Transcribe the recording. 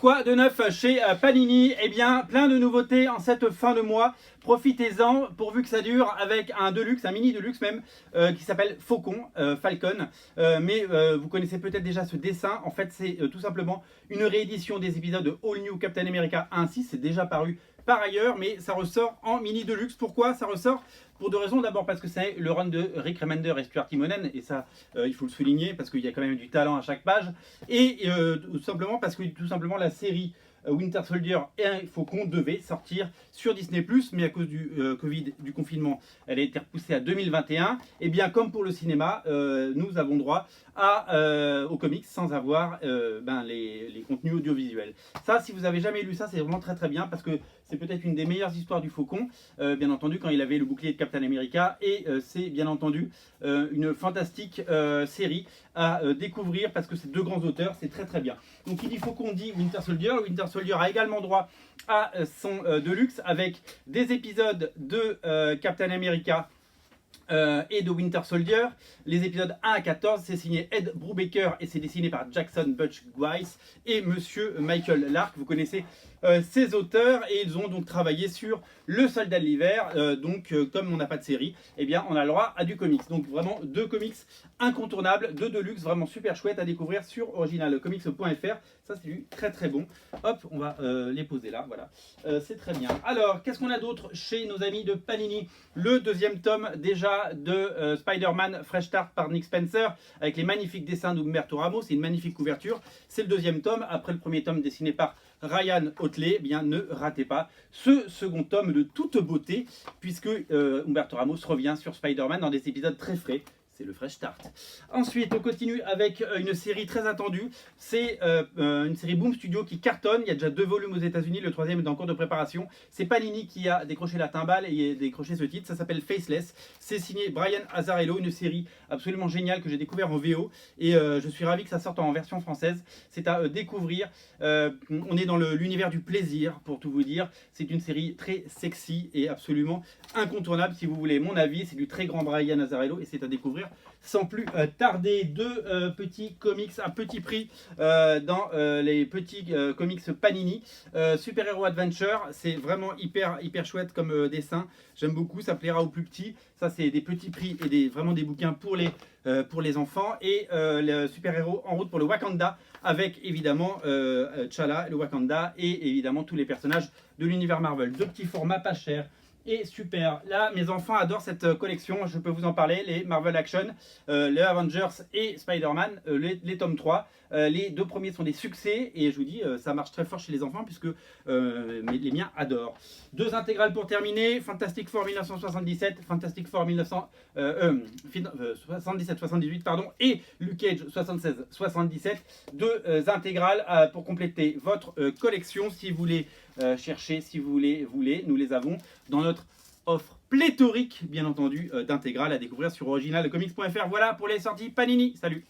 quoi de neuf chez Panini? Eh bien, plein de nouveautés en cette fin de mois. Profitez-en pourvu que ça dure avec un deluxe, un mini deluxe même, qui s'appelle Faucon, Falcon. Mais vous connaissez peut-être déjà ce dessin. En fait, c'est tout simplement une réédition des épisodes de All New Captain America 1-6. C'est déjà paru par ailleurs, mais ça ressort en mini deluxe. Pourquoi ça ressort? Pour deux raisons. D'abord parce que c'est le run de Rick Remender et Stuart Timonen, et ça, il faut le souligner parce qu'il y a quand même du talent à chaque page. Et tout simplement parce que la série Winter Soldier et Faucon devait sortir sur Disney+, mais à cause du Covid, du confinement, elle a été repoussée à 2021. Et bien comme pour le cinéma, nous avons droit aux comics sans avoir les contenus audiovisuels. Ça, si vous n'avez jamais lu ça, c'est vraiment très très bien parce que c'est peut-être une des meilleures histoires du Faucon, bien entendu, quand il avait le bouclier de Captain America. Et c'est bien entendu une fantastique série à découvrir parce que c'est deux grands auteurs, c'est très très bien. Donc il dit Faucon, dit Winter Soldier. Winter Soldier a également droit à son deluxe avec des épisodes de Captain America et de Winter Soldier. Les épisodes 1 à 14, c'est signé Ed Brubaker et c'est dessiné par Jackson Butch Weiss et Monsieur Michael Lark. Vous connaissez ces auteurs et ils ont donc travaillé sur Le Soldat de l'hiver. Comme on n'a pas de série, eh bien on a le droit à du comics. Donc vraiment deux comics incontournables, deux deluxe, vraiment super chouette à découvrir sur originalcomics.fr. Ça c'est du très très bon. Hop, on va les poser là, voilà. C'est très bien. Alors, qu'est-ce qu'on a d'autre chez nos amis de Panini? Le deuxième tome déjà de Spider-Man Fresh Start par Nick Spencer avec les magnifiques dessins d'Umberto Ramos. C'est une magnifique couverture. C'est le deuxième tome après le premier tome dessiné par Ryan Otley. Eh bien, ne ratez pas ce second tome de toute beauté puisque Umberto Ramos revient sur Spider-Man dans des épisodes très frais. C'est le Fresh Start. Ensuite, on continue avec une série très attendue. C'est une série Boom Studio qui cartonne. Il y a déjà 2 volumes aux États-Unis. Le 3e est en cours de préparation. C'est Panini qui a décroché la timbale et a décroché ce titre. Ça s'appelle Faceless. C'est signé Brian Azzarello, une série absolument géniale que j'ai découvert en VO. Et je suis ravi que ça sorte en version française. C'est à découvrir. On est dans l'univers du plaisir, pour tout vous dire. C'est une série très sexy et absolument incontournable. Si vous voulez mon avis, c'est du très grand Brian Azzarello et c'est à découvrir sans plus tarder. Deux petits comics à petit prix dans les petits comics Panini. Super Hero Adventure, c'est vraiment hyper chouette comme dessin. J'aime beaucoup, ça plaira aux plus petits. Ça c'est des petits prix et vraiment des bouquins pour les enfants. Et le Super Héros en route pour le Wakanda avec évidemment T'Challa, le Wakanda et évidemment tous les personnages de l'univers Marvel. Deux petits formats pas chers. Et super, là mes enfants adorent cette collection, je peux vous en parler, les Marvel Action, les Avengers et Spider-Man, les tomes 3. Les deux premiers sont des succès et je vous dis, ça marche très fort chez les enfants puisque les miens adorent. Deux intégrales pour terminer, Fantastic Four 1977, Fantastic Four 77-78 pardon, et Luke Cage 76-77. Deux intégrales pour compléter votre collection si vous voulez chercher, si vous voulez, nous les avons dans notre offre pléthorique, bien entendu, d'intégrales à découvrir sur originalcomics.fr. Voilà pour les sorties Panini. Salut!